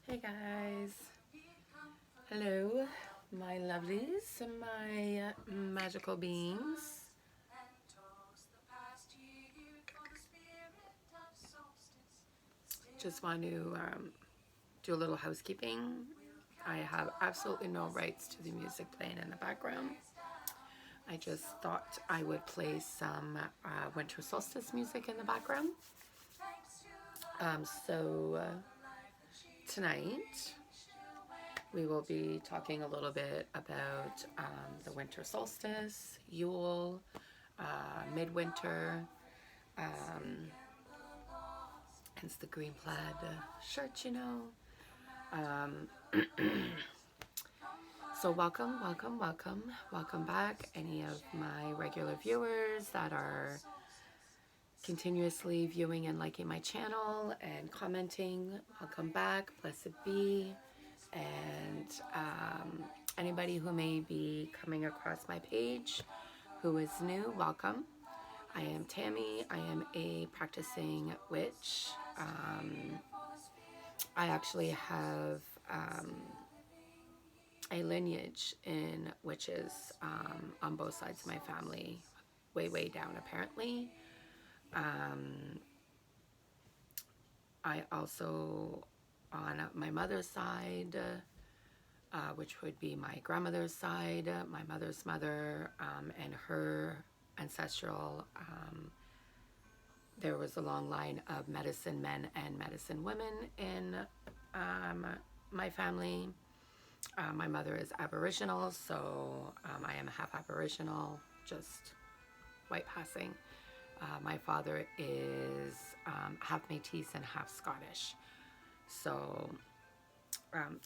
Hey guys, hello my lovelies, my magical beings. Just want to do a little housekeeping. I have absolutely no rights to the music playing in the background. I just thought I would play some Winter Solstice music in the background. So tonight we will be talking a little bit about the Winter Solstice, Yule, Midwinter, hence the green plaid shirt, you know. So welcome back, any of my regular viewers that are continuously viewing and liking my channel and commenting. Welcome back, blessed be. And anybody who may be coming across my page who is new, welcome. I am Tammy. I am a practicing witch. I actually have a lineage in witches on both sides of my family, way down apparently. I also, on my mother's side, which would be my grandmother's side, my mother's mother, and her ancestral, there was a long line of medicine men and medicine women in my family. My mother is Aboriginal, so I am half Aboriginal, just white passing. My father is half Métis and half Scottish. So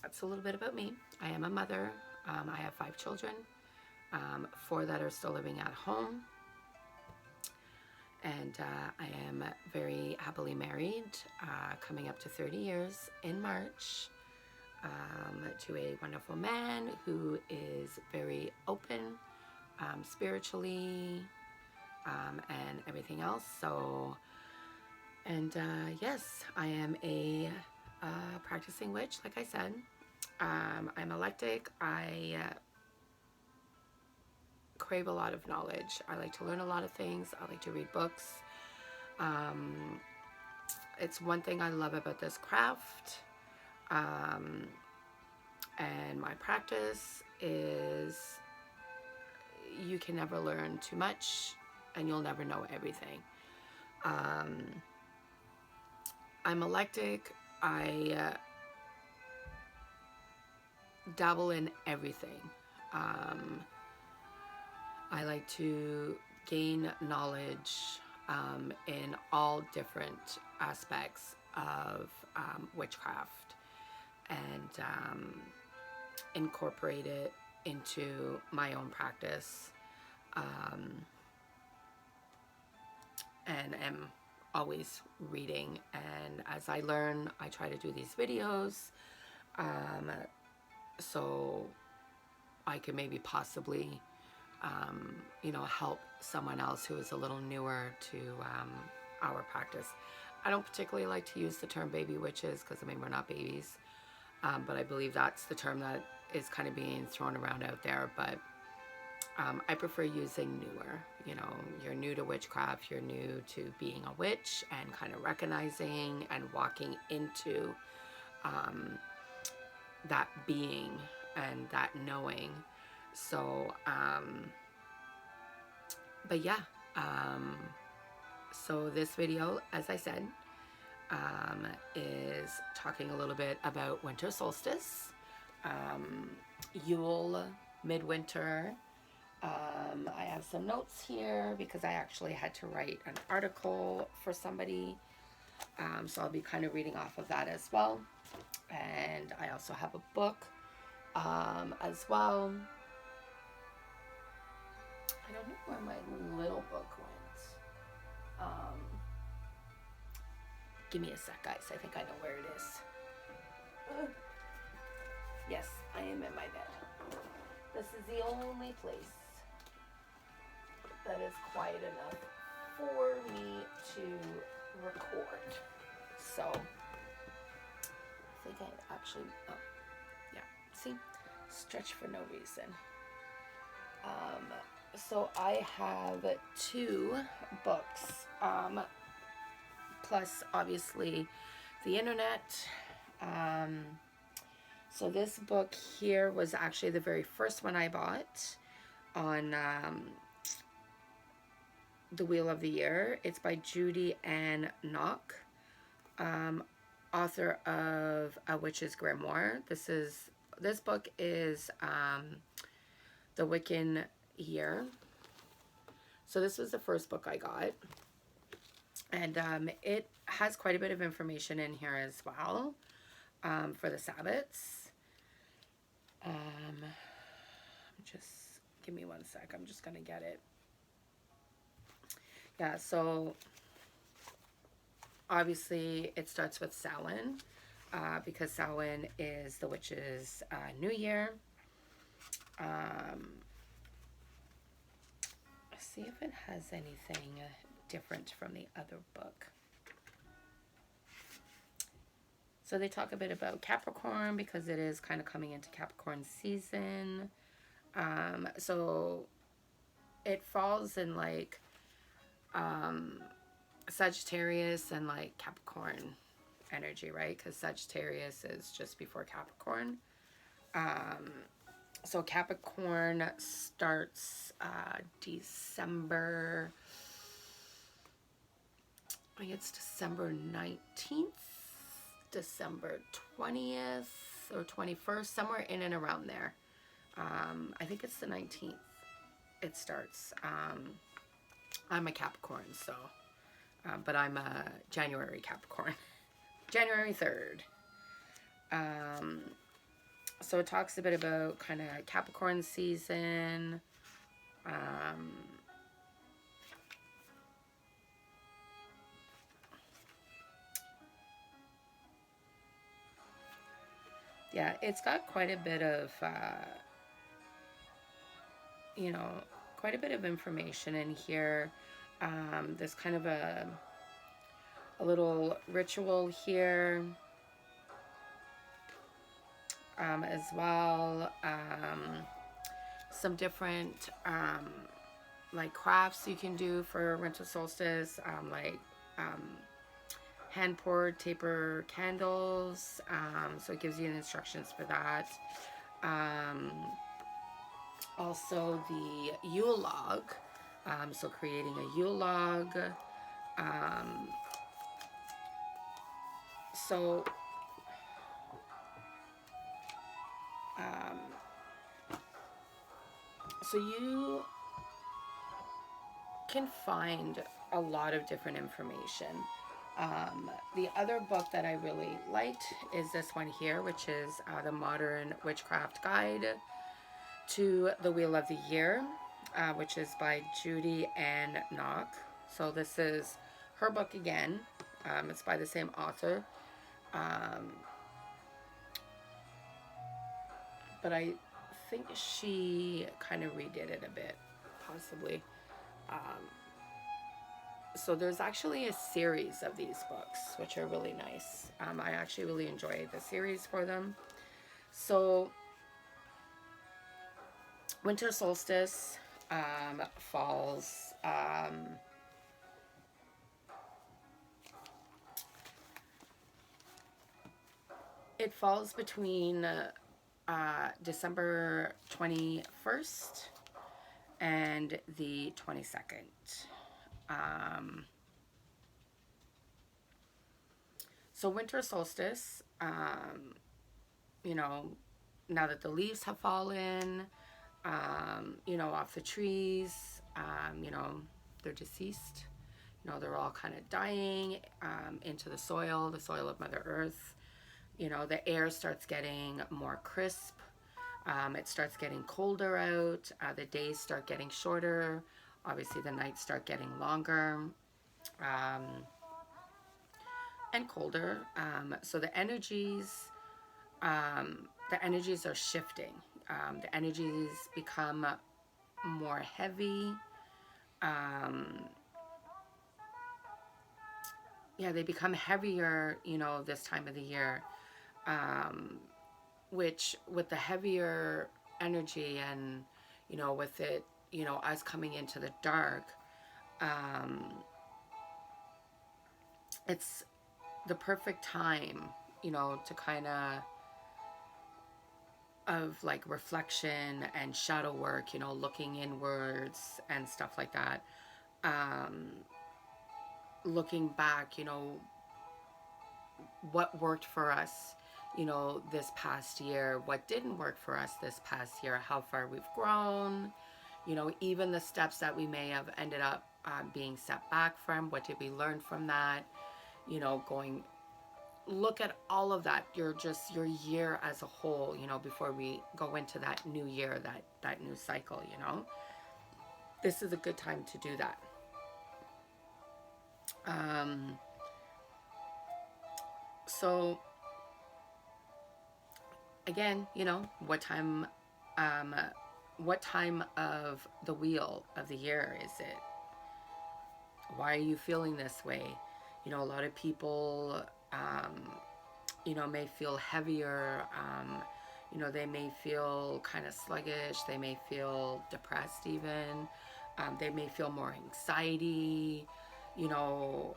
that's a little bit about me. I am a mother. I have 5 children, 4 that are still living at home. And I am very happily married, coming up to 30 years in March, to a wonderful man who is very open spiritually and everything else. So, and yes, I am a practicing witch, like I said. I'm eclectic. I crave a lot of knowledge. I like to learn a lot of things. I like to read books. It's one thing I love about this craft and my practice is you can never learn too much and you'll never know everything. I'm eclectic. I dabble in everything. I like to gain knowledge in all different aspects of witchcraft and incorporate it into my own practice, and am always reading. And as I learn, I try to do these videos so I can maybe possibly help someone else who is a little newer to our practice. I don't particularly like to use the term baby witches because, we're not babies, but I believe that's the term that is kind of being thrown around out there. But I prefer using newer. You're new to witchcraft, you're new to being a witch and kind of recognizing and walking into that being and that knowing. So, but yeah, so this video, as I said, is talking a little bit about Winter Solstice, Yule, Midwinter. I have some notes here because I actually had to write an article for somebody, so I'll be kind of reading off of that as well. And I also have a book as well. I don't know where my little book went. Give me a sec, guys. I think I know where it is. Yes, I am in my bed. This is the only place that is quiet enough for me to record. So, think I actually, oh, yeah, see, stretch for no reason. So I have 2 books, plus obviously the internet. So this book here was actually the very first one I bought on the Wheel of the Year. It's by Judy Ann Nock, author of A Witch's Grimoire. This book is the Wiccan Year. So this was the first book I got, and it has quite a bit of information in here as well, for the Sabbats. Just give me one sec. I'm just gonna get it. Yeah, so obviously it starts with Samhain, because Samhain is the witch's new year. See if it has anything different from the other book. So they talk a bit about Capricorn because it is kind of coming into Capricorn season. So it falls in like Sagittarius and like Capricorn energy, right? Because Sagittarius is just before Capricorn. So Capricorn starts December, I think it's December 19th, December 20th or 21st, somewhere in and around there. I think it's the 19th it starts. I'm a Capricorn, so, but I'm a January Capricorn, January 3rd. So it talks a bit about kind of Capricorn season. Yeah, it's got quite a bit of, you know, quite a bit of information in here. There's kind of a little ritual here. As well, some different like crafts you can do for Winter Solstice, like hand poured taper candles. So it gives you instructions for that. Also the Yule log, so creating a Yule log. So you can find a lot of different information. The other book that I really liked is this one here, which is the Modern Witchcraft Guide to the Wheel of the Year, which is by Judy Ann Nock. So this is her book again. It's by the same author. But I think she kind of redid it a bit, possibly. So there's actually a series of these books, which are really nice. I actually really enjoy the series for them. So Winter Solstice falls it falls between December 21st and the 22nd. So Winter Solstice, you know, now that the leaves have fallen, you know, off the trees, you know, they're deceased. You know, they're all kind of dying into the soil of Mother Earth. You know, the air starts getting more crisp. It starts getting colder out. The days start getting shorter. Obviously, the nights start getting longer and colder. So the energies are shifting. The energies become more heavy. Yeah, they become heavier, you know, this time of the year. which with the heavier energy and, you know, with it, you know, us coming into the dark, it's the perfect time, you know, to kind of like reflection and shadow work, you know, looking inwards and stuff like that. Looking back, you know, what worked for us, you know, this past year, what didn't work for us this past year, how far we've grown, you know, even the steps that we may have ended up being set back from, what did we learn from that, you know, going, look at all of that, your year as a whole, you know, before we go into that new year, that new cycle, you know. This is a good time to do that. So again, you know, what time of the wheel of the year is it? Why are you feeling this way? You know, a lot of people, you know, may feel heavier. You know, they may feel kind of sluggish. They may feel depressed even. They may feel more anxiety, you know,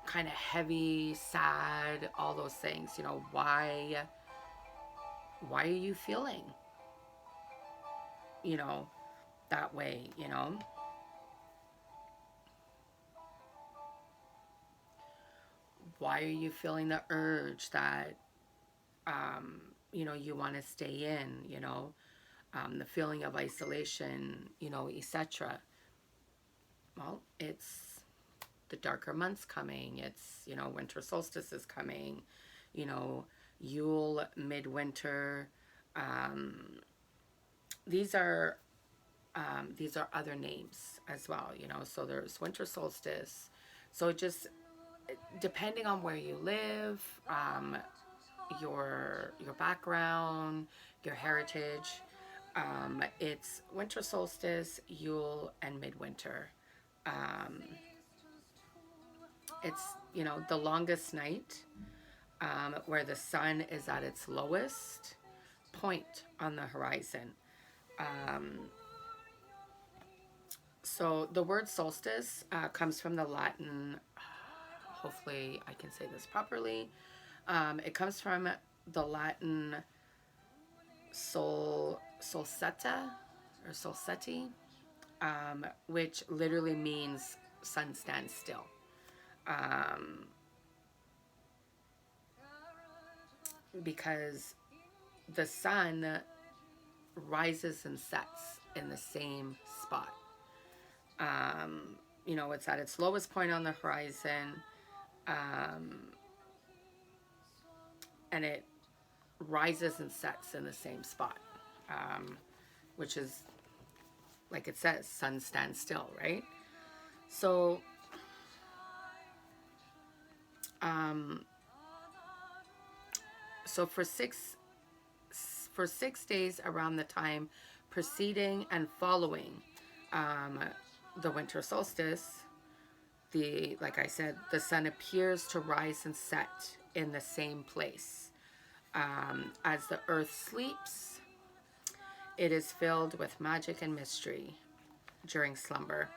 kind of heavy, sad, all those things. You know, why are you feeling, you know, that way, you know? Why are you feeling the urge that, you know, you want to stay in, you know, the feeling of isolation, you know, etc. Well, it's the darker months coming. It's, you know, winter solstice is coming, you know, Yule, midwinter. These are other names as well, you know. So there's winter solstice. So just depending on where you live, your background, your heritage, it's winter solstice, Yule, and midwinter. It's, you know, the longest night, where the sun is at its lowest point on the horizon. So the word solstice comes from the Latin, hopefully I can say this properly. It comes from the Latin solseta or solseti, which literally means sun stands still. Because the sun rises and sets in the same spot. You know, it's at its lowest point on the horizon, and it rises and sets in the same spot, which is, like it says, sun stands still, right? So, so for 6 days around the time preceding and following the winter solstice, like I said, the sun appears to rise and set in the same place. As the earth sleeps, it is filled with magic and mystery during slumber.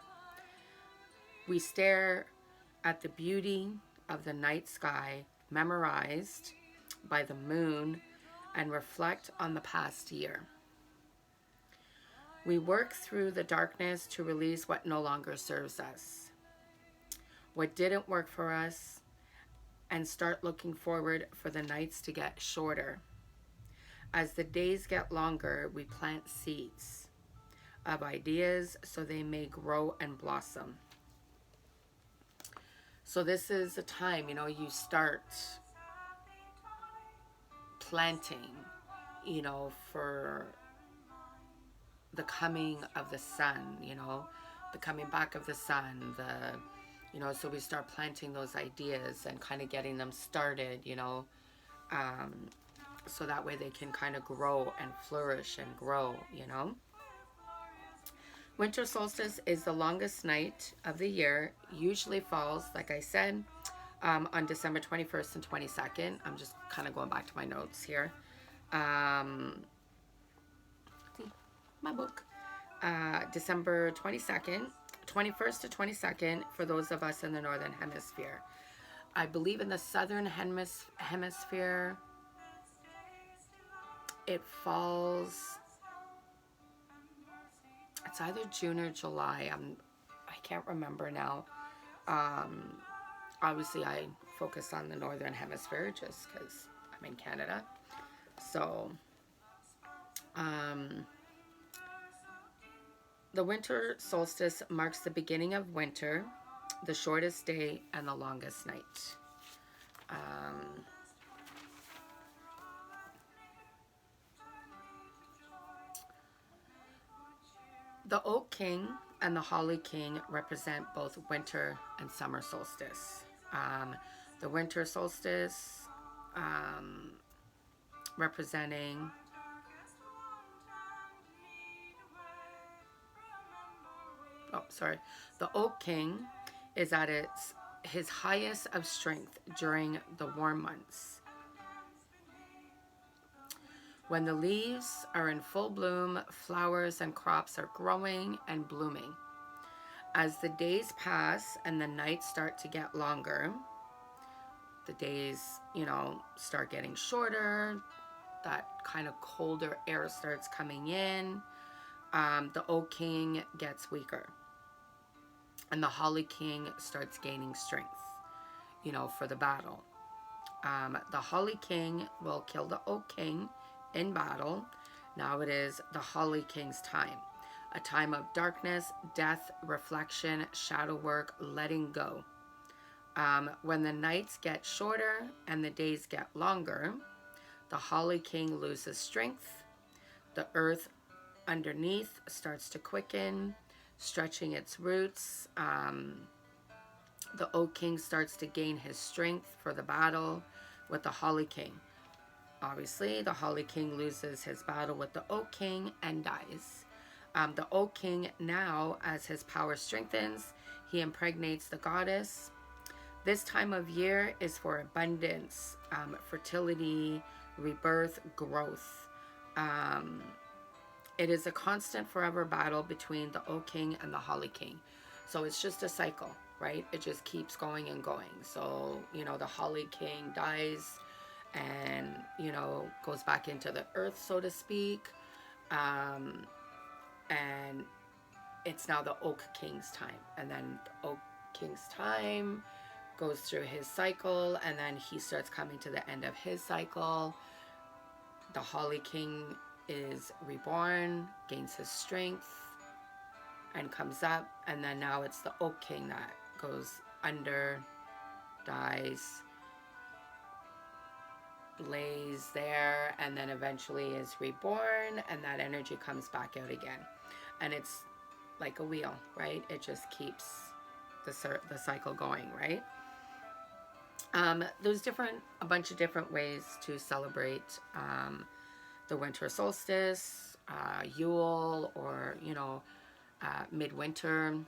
We stare at the beauty of the night sky memorized by the moon and reflect on the past year. We work through the darkness to release what no longer serves us, what didn't work for us, and start looking forward for the nights to get shorter. As the days get longer, we plant seeds of ideas so they may grow and blossom. So this is a time, you know, you start planting, you know, for the coming of the sun, you know, the coming back of the sun, you know, so we start planting those ideas and kind of getting them started, you know, so that way they can kind of grow and flourish and grow, you know. Winter solstice is the longest night of the year, usually falls, like I said, on December 21st and 22nd. I'm just kind of going back to my notes here. See, my book. December 22nd, 21st to 22nd for those of us in the Northern Hemisphere. I believe in the Southern Hemisphere, it falls, it's either June or July. I can't remember now. Obviously, I focus on the Northern Hemisphere just because I'm in Canada. So, the winter solstice marks the beginning of winter, the shortest day, and the longest night. The Oak King and the Holly King represent both winter and summer solstice. The winter solstice representing the Oak King is at his highest of strength during the warm months, when the leaves are in full bloom, flowers and crops are growing and blooming. As the days pass and the nights start to get longer, the days, start getting shorter, that kind of colder air starts coming in, the Oak King gets weaker. And the Holly King starts gaining strength, for the battle. The Holly King will kill the Oak King in battle. Now it is the Holly King's time. A time of darkness, death, reflection, shadow work, letting go. When the nights get shorter and the days get longer, the Holly King loses strength. The earth underneath starts to quicken, stretching its roots. The Oak King starts to gain his strength for the battle with the Holly King. Obviously, the Holly King loses his battle with the Oak King and dies. The Oak King now, as his power strengthens, he impregnates the goddess. This time of year is for abundance, fertility, rebirth, growth. It is a constant forever battle between the Oak King and the Holly King. So it's just a cycle, right? It just keeps going and going. So, the Holly King dies and, goes back into the earth, so to speak. And it's now the Oak King's time. And then the Oak King's time goes through his cycle, and then he starts coming to the end of his cycle. The Holly King is reborn, gains his strength, and comes up. And then now it's the Oak King that goes under, dies, lays there, and then eventually is reborn, and that energy comes back out again. And it's like a wheel, right? It just keeps the cycle going, right? There's a bunch of different ways to celebrate the winter solstice, Yule, or Midwinter.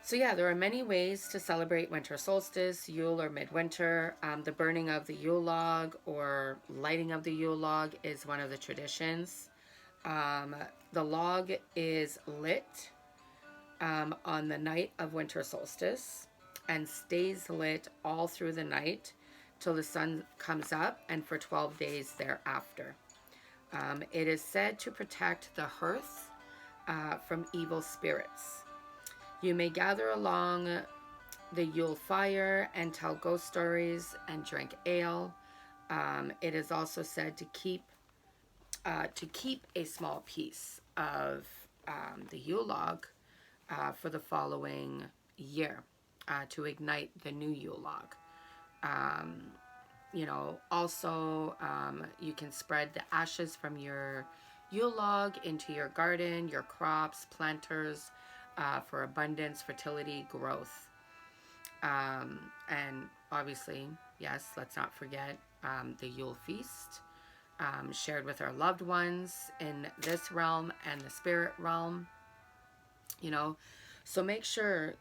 So yeah, there are many ways to celebrate winter solstice, Yule, or Midwinter. The burning of the Yule log or lighting of the Yule log is one of the traditions. The log is lit on the night of winter solstice and stays lit all through the night till the sun comes up and for 12 days thereafter. It is said to protect the hearth from evil spirits. You may gather along the Yule fire and tell ghost stories and drink ale. It is also said to keep a small piece of the Yule log for the following year to ignite the new Yule log. Also, you can spread the ashes from your Yule log into your garden, your crops, planters, for abundance, fertility, growth. And obviously, yes, let's not forget the Yule Feast, shared with our loved ones in this realm and the spirit realm. So make sure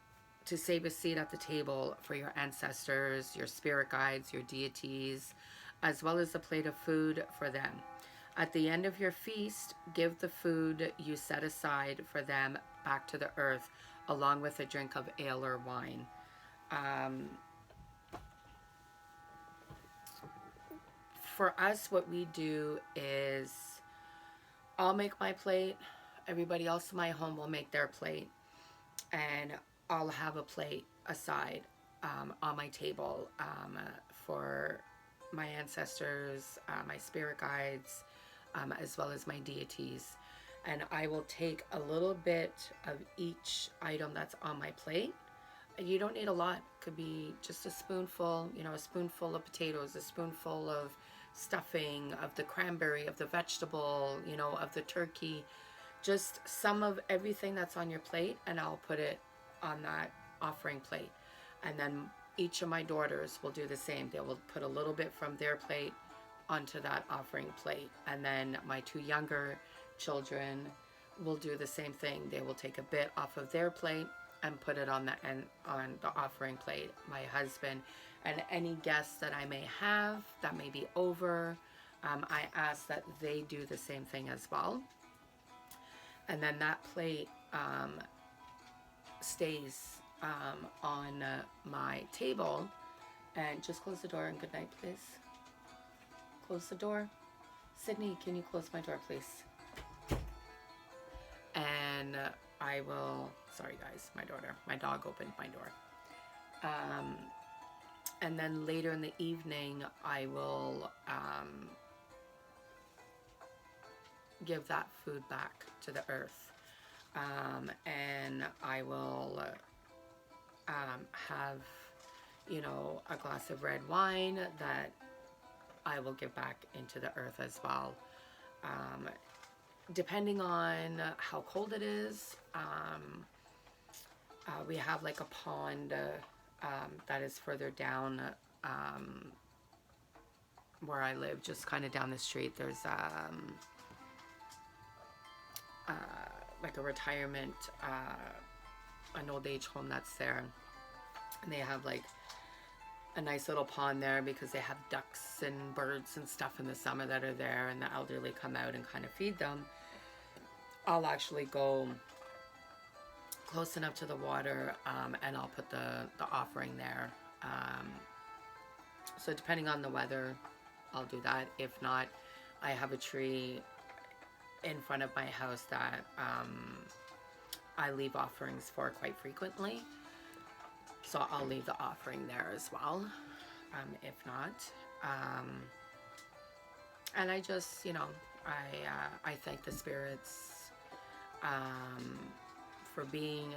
to save a seat at the table for your ancestors, your spirit guides, your deities, as well as a plate of food for them. At the end of your feast, give the food you set aside for them back to the earth, along with a drink of ale or wine. For us, what we do is I'll make my plate. Everybody else in my home will make their plate. And I'll have a plate aside on my table for my ancestors, my spirit guides, as well as my deities. And I will take a little bit of each item that's on my plate. You don't need a lot. It could be just a spoonful, a spoonful of potatoes, a spoonful of stuffing, of the cranberry, of the vegetable, of the turkey. Just some of everything that's on your plate, and I'll put it on that offering plate. And then each of my daughters will do the same. They will put a little bit from their plate onto that offering plate. And then my two younger children will do the same thing. They will take a bit off of their plate and put it on the offering plate. My husband and any guests that I may have that may be over, I ask that they do the same thing as well. And then that plate stays on my table. And just close the door and good night, please. Close the door. Sydney, can you close my door, please? And I will, sorry guys, my dog opened my door. And then later in the evening, I will give that food back to the earth. And I will have, a glass of red wine that I will give back into the earth as well. Depending on how cold it is, we have like a pond that is further down where I live, just kind of down the street. There's like a retirement, an old age home that's there, and they have like a nice little pond there because they have ducks and birds and stuff in the summer that are there, and the elderly come out and kind of feed them. I'll actually go close enough to the water and I'll put the offering there. So depending on the weather, I'll do that. If not, I have a tree in front of my house that I leave offerings for quite frequently. So I'll leave the offering there as well, if not. And I just, I thank the spirits for being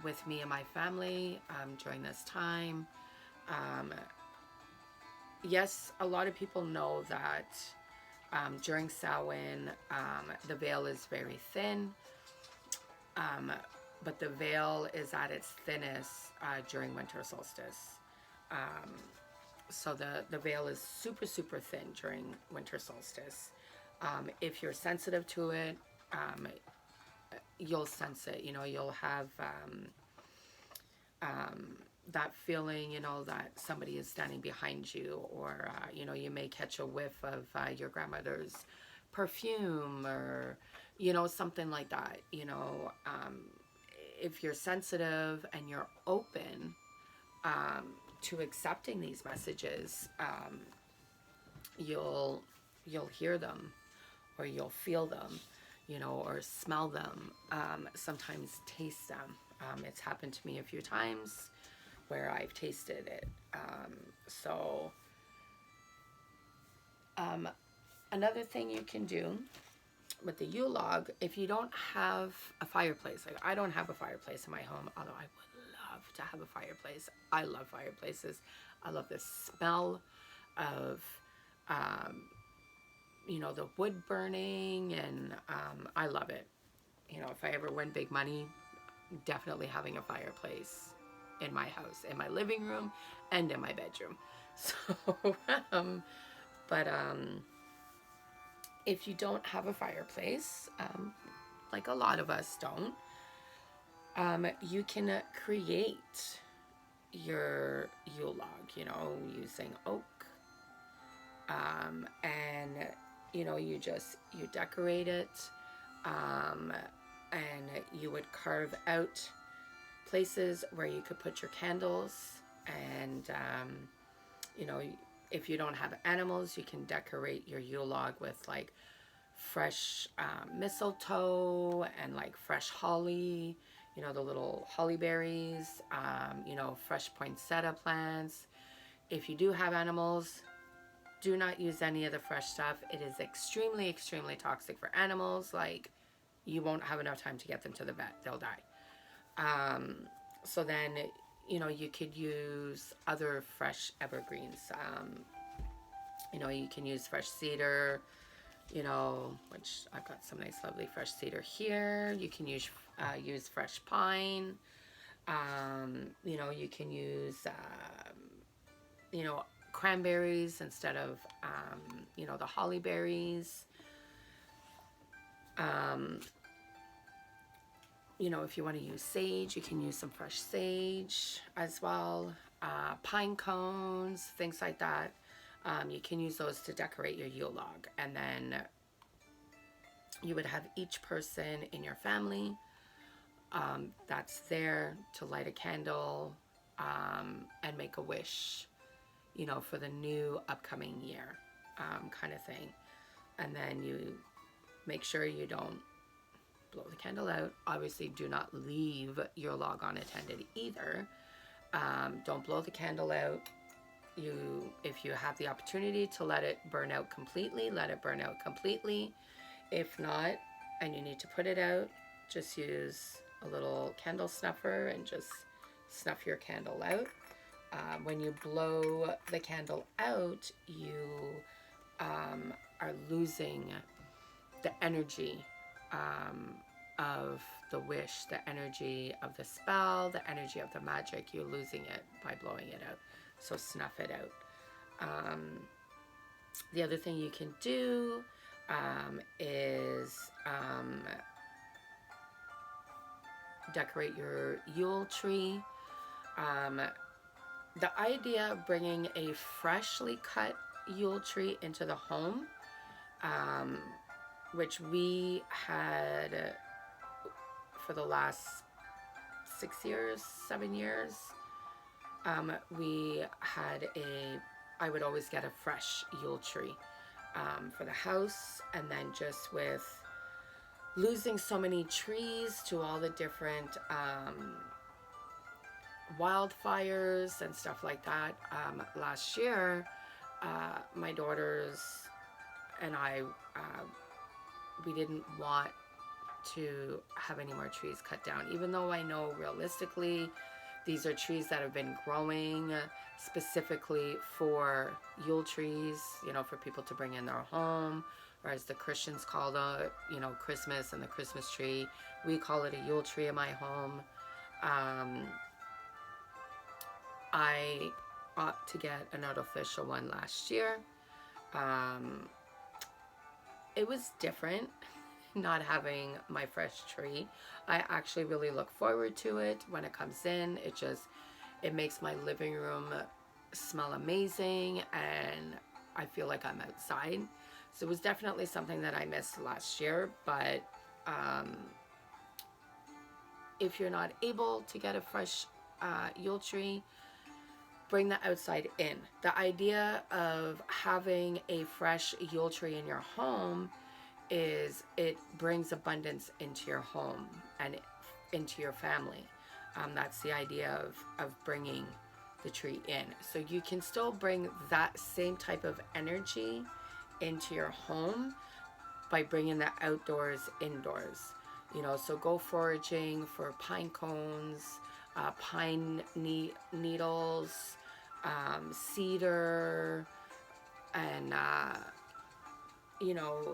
with me and my family during this time. Yes, a lot of people know that during Samhain, the veil is very thin. But the veil is at its thinnest during Winter Solstice. So the veil is super, super thin during Winter Solstice. If you're sensitive to it, you'll sense it. You'll have that feeling, that somebody is standing behind you, or, you may catch a whiff of your grandmother's perfume, or, something like that. If you're sensitive and you're open to accepting these messages, you'll hear them, or you'll feel them, or smell them, sometimes taste them. It's happened to me a few times where I've tasted it. Another thing you can do with the Yule log, if you don't have a fireplace, like I don't have a fireplace in my home, although I would love to have a fireplace. I love fireplaces. I love the smell of, the wood burning, and I love it. If I ever win big money, definitely having a fireplace in my house, in my living room, and in my bedroom. So, if you don't have a fireplace, like a lot of us don't, You can create your Yule log, using oak. And, you decorate it. Um, and you would carve out places where you could put your candles. And, you know, if you don't have animals, you can decorate your Yule log with like fresh mistletoe and like fresh holly, the little holly berries, fresh poinsettia plants. If you do have animals, do not use any of the fresh stuff. It is extremely, extremely toxic for animals. Like, you won't have enough time to get them to the vet. They'll die. So then, you could use other fresh evergreens. You can use fresh cedar, which I've got some nice, lovely fresh cedar here. You can use fresh pine. You can use, cranberries instead of, the holly berries. If you want to use sage, you can use some fresh sage as well. Pine cones, things like that. You can use those to decorate your Yule log. And then you would have each person in your family that's there to light a candle and make a wish, for the new upcoming year, kind of thing. And then you make sure you don't blow the candle out. Obviously, do not leave your log unattended either. Don't blow the candle out. If you have the opportunity to let it burn out completely, let it burn out completely. If not, and you need to put it out, just use a little candle snuffer and just snuff your candle out. When you blow the candle out, you are losing the energy of the wish, the energy of the spell, the energy of the magic. You're losing it by blowing it out. So snuff it out. The other thing you can do is decorate your Yule tree. The idea of bringing a freshly cut Yule tree into the home, which we had for the last 6 years, 7 years, I would always get a fresh Yule tree for the house. And then just with losing so many trees to all the different wildfires and stuff like that, last year, my daughters and I, we didn't want to have any more trees cut down, even though I know realistically these are trees that have been growing specifically for Yule trees, for people to bring in their home, or as the Christians call the, Christmas and the Christmas tree. We call it a Yule tree in my home. I ought to get an artificial one last year. It was different not having my fresh tree. I actually really look forward to it when it comes in. It makes my living room smell amazing, and I feel like I'm outside. So it was definitely something that I missed last year. But if you're not able to get a fresh Yule tree, bring the outside in. The idea of having a fresh Yule tree in your home is it brings abundance into your home and into your family. That's the idea of bringing the tree in. So you can still bring that same type of energy into your home by bringing the outdoors indoors. So go foraging for pine cones, pine needles, cedar, and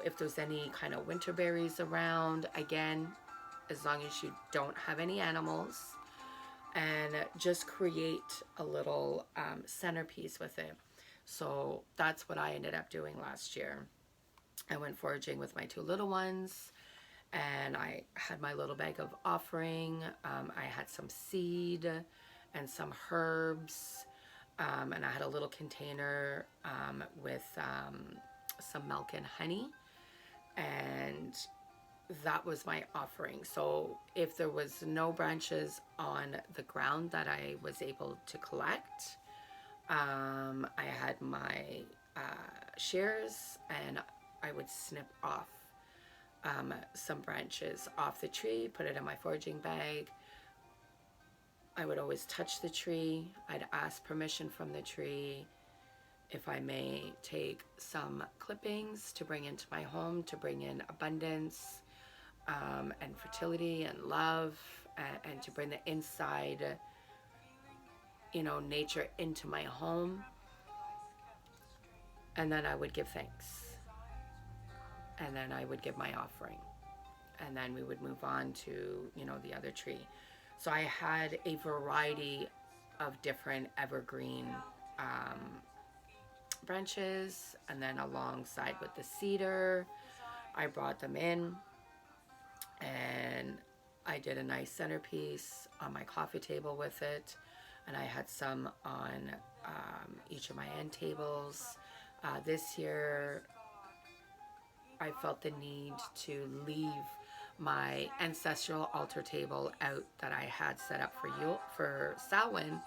if there's any kind of winter berries around, again, as long as you don't have any animals, and just create a little centerpiece with it. So that's what I ended up doing last year. I went foraging with my two little ones, And I had my little bag of offering. I had some seed and some herbs. And I had a little container with some milk and honey. And that was my offering. So if there was no branches on the ground that I was able to collect, I had my shears, and I would snip off some branches off the tree, put it in my foraging bag. I would always touch the tree. I'd ask permission from the tree if I may take some clippings to bring into my home, to bring in abundance and fertility and love, and to bring the inside, nature into my home. And then I would give thanks. And then I would give my offering. And then we would move on to, the other tree. So I had a variety of different evergreen branches. And then alongside with the cedar, I brought them in. And I did a nice centerpiece on my coffee table with it. And I had some on each of my end tables. This year, I felt the need to leave my ancestral altar table out that I had set up for Samhain.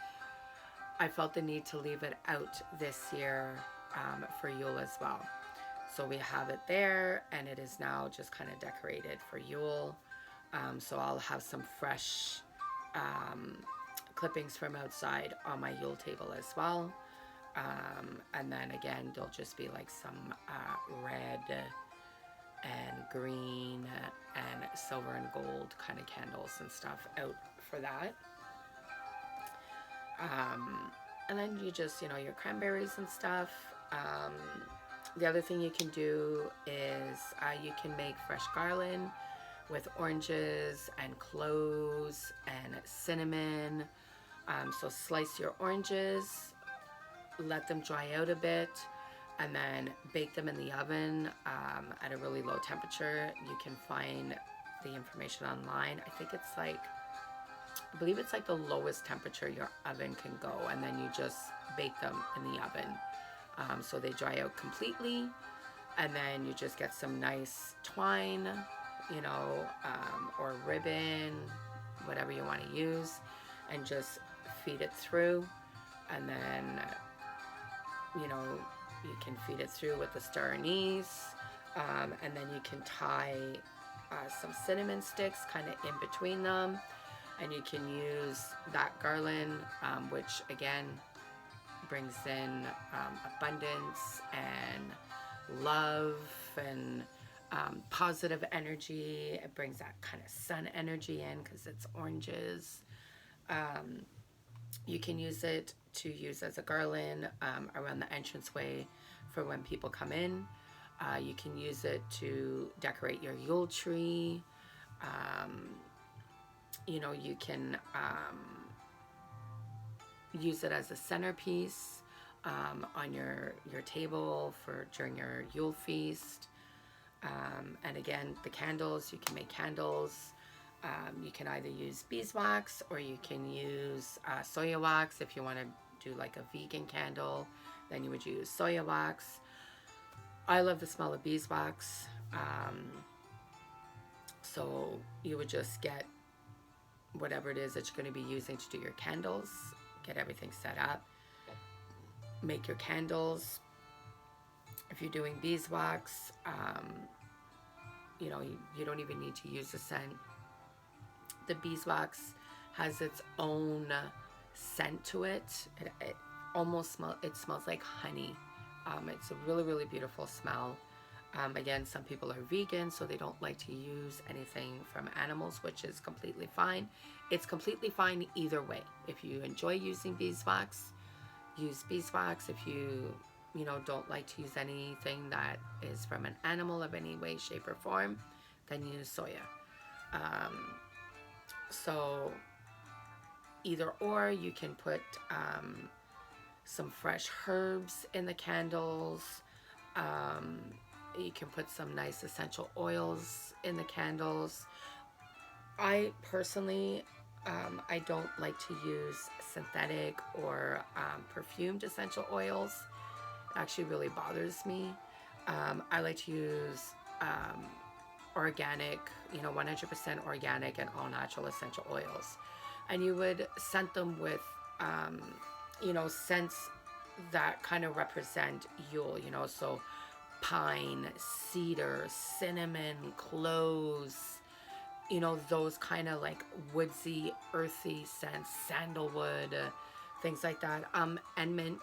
I felt the need to leave it out this year for Yule as well. So we have it there, and it is now just kind of decorated for Yule. So I'll have some fresh clippings from outside on my Yule table as well. And then again, there'll just be like some red and green and silver and gold kind of candles and stuff out for that. And then you just, your cranberries and stuff. The other thing you can do is you can make fresh garland with oranges and cloves and cinnamon. So slice your oranges, let them dry out a bit, and then bake them in the oven at a really low temperature. You can find the information online. I believe it's like the lowest temperature your oven can go, and then you just bake them in the oven. So they dry out completely, and then you just get some nice twine, or ribbon, whatever you want to use, and just feed it through. And then, you can feed it through with the star anise, and then you can tie some cinnamon sticks kind of in between them, and you can use that garland, which again brings in abundance and love and positive energy. It brings that kind of sun energy in because it's oranges. You can use it to use as a garland around the entranceway for when people come in. You can use it to decorate your Yule tree. You can use it as a centerpiece on your table during your Yule Feast. And again, the candles, you can make candles. You can either use beeswax, or you can use soya wax. If you want to do like a vegan candle, then you would use soya wax. I love the smell of beeswax. So you would just get whatever it is that you're going to be using to do your candles, get everything set up, make your candles. If you're doing beeswax, you don't even need to use a scent. The beeswax has its own scent to it. It smells like honey. It's a really, really beautiful smell. Again, some people are vegan, so they don't like to use anything from animals, which is completely fine. It's completely fine either way. If you enjoy using beeswax, use beeswax. If you don't like to use anything that is from an animal of any way, shape, or form, then use soya. So either or, you can put some fresh herbs in the candles. You can put some nice essential oils in the candles. I personally, I don't like to use synthetic or perfumed essential oils. It actually really bothers me. I like to use organic, 100% organic and all natural essential oils. And you would scent them with, scents that kind of represent Yule, so pine, cedar, cinnamon, cloves, those kind of like woodsy, earthy scents, sandalwood, things like that. And mint,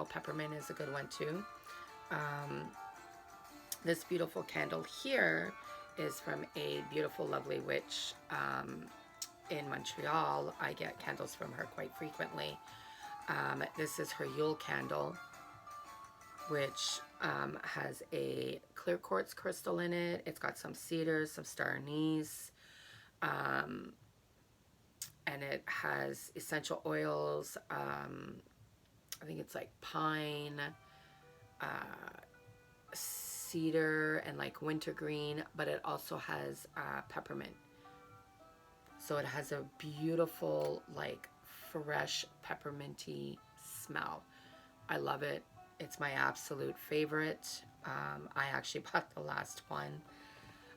peppermint is a good one too. This beautiful candle here is from a beautiful, lovely witch in Montreal. I get candles from her quite frequently. This is her Yule Candle, which has a clear quartz crystal in it. It's got some cedar, some star anise, and it has essential oils. I think it's like pine, cedar, and like wintergreen, but it also has peppermint. So it has a beautiful, like fresh pepperminty smell. I love it. It's my absolute favorite. I actually bought the last one.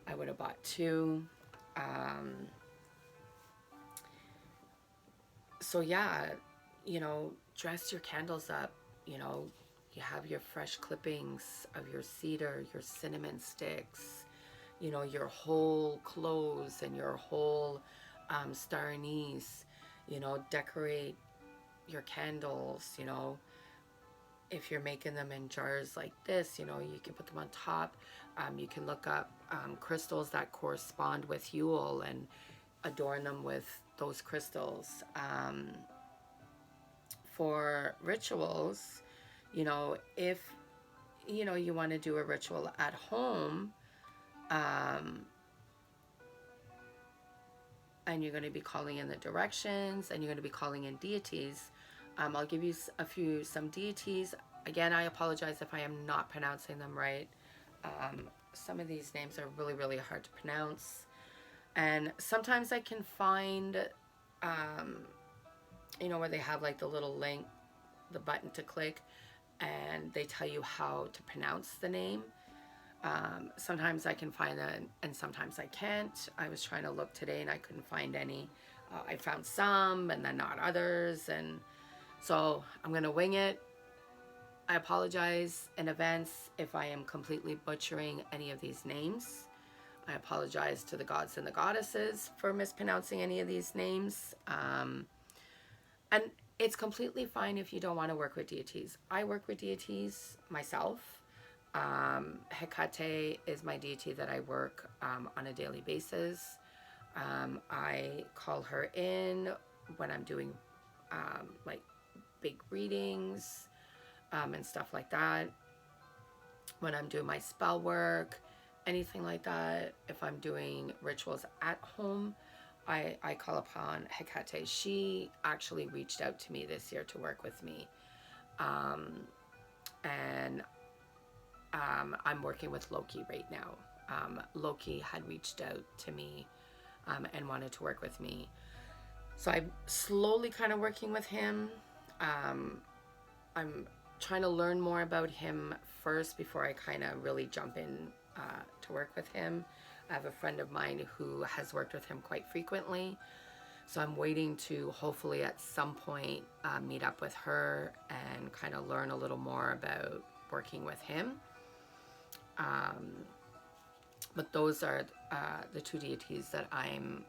I would have bought two. So yeah, dress your candles up. You have your fresh clippings of your cedar, your cinnamon sticks, your whole cloves and your whole star anise. Decorate your candles. If you're making them in jars like this, you can put them on top. You can look up crystals that correspond with Yule and adorn them with those crystals. For rituals, if you want to do a ritual at home, and you're going to be calling in the directions and you're going to be calling in deities, I'll give you some deities. Again, I apologize if I am not pronouncing them right. Some of these names are really, really hard to pronounce. And sometimes I can find, where they have like the little link, the button to click, and they tell you how to pronounce the name. Sometimes I can find that and sometimes I can't. I was trying to look today and I couldn't find any. I found some and then not others, and so I'm gonna wing it. I apologize in advance if I am completely butchering any of these names. I apologize to the gods and the goddesses for mispronouncing any of these names. And it's completely fine if you don't want to work with deities. I work with deities myself. Hecate is my deity that I work on a daily basis. I call her in when I'm doing like big readings and stuff like that. When I'm doing my spell work, anything like that. If I'm doing rituals at home, I call upon Hecate. She actually reached out to me this year to work with me. And I'm working with Loki right now. Loki had reached out to me and wanted to work with me. So I'm slowly kind of working with him. I'm trying to learn more about him first before I kind of really jump in to work with him. I have a friend of mine who has worked with him quite frequently. So I'm waiting to hopefully at some point meet up with her and kind of learn a little more about working with him. But those are the two deities that I'm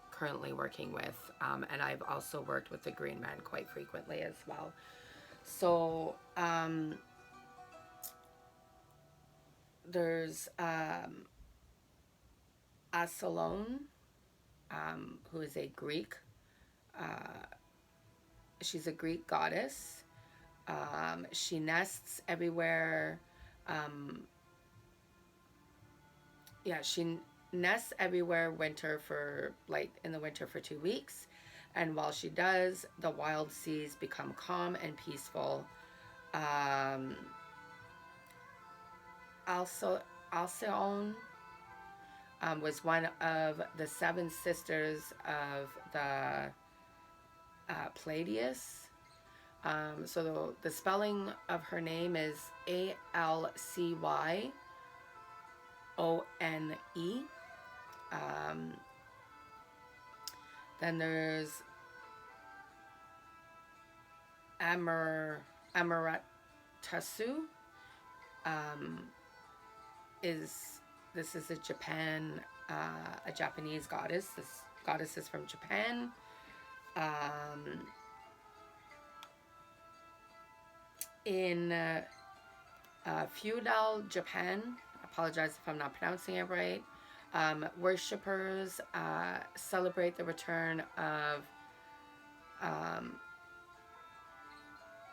currently working with. And I've also worked with the Green Man quite frequently as well. So there's Asalone, who is a Greek. She's a Greek goddess. She nests everywhere. She nests everywhere in the winter for 2 weeks. And while she does, the wild seas become calm and peaceful. also Alcyone was one of the seven sisters of the Palladius. So the spelling of her name is Alcyone. Then there's Amaratasu. This is a Japanese goddess. This goddess is from Japan. In feudal Japan, I apologize if I'm not pronouncing it right, worshippers celebrate the return of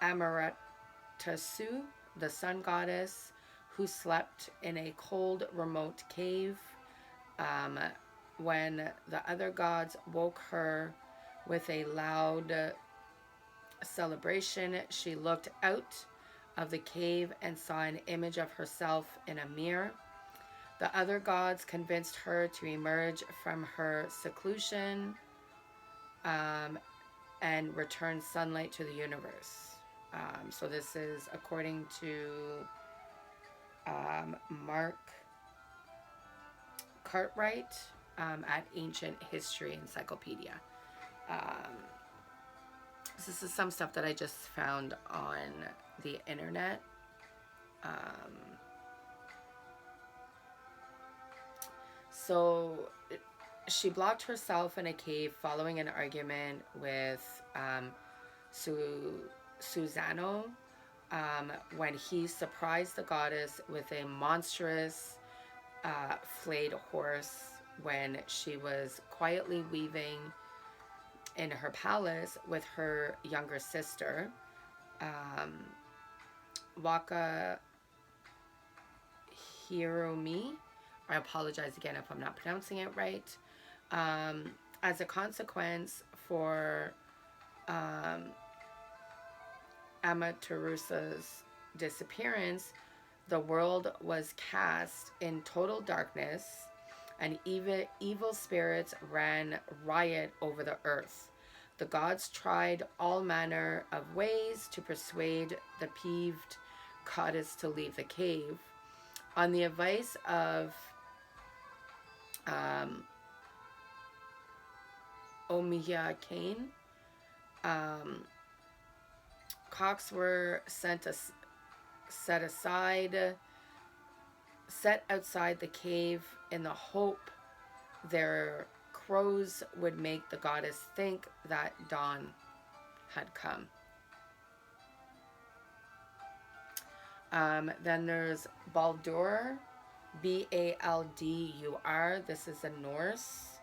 Amaratasu, the sun goddess, who slept in a cold, remote cave. When the other gods woke her with a loud celebration, she looked out of the cave and saw an image of herself in a mirror. The other gods convinced her to emerge from her seclusion and return sunlight to the universe. So this is according to Mark Cartwright at Ancient History Encyclopedia. This is some stuff that I just found on the internet. So she blocked herself in a cave following an argument with Susano when he surprised the goddess with a monstrous flayed horse when she was quietly weaving in her palace with her younger sister, Waka Hirumi. I apologize again if I'm not pronouncing it right. As a consequence for Amatarusa's disappearance, the world was cast in total darkness, and evil spirits ran riot over the earth. The gods tried all manner of ways to persuade the peeved goddess to leave the cave. On the advice of Omiya Kane, cocks were set outside the cave in the hope their crows would make the goddess think that dawn had come. Then there's Baldur, Baldur. This is a Norse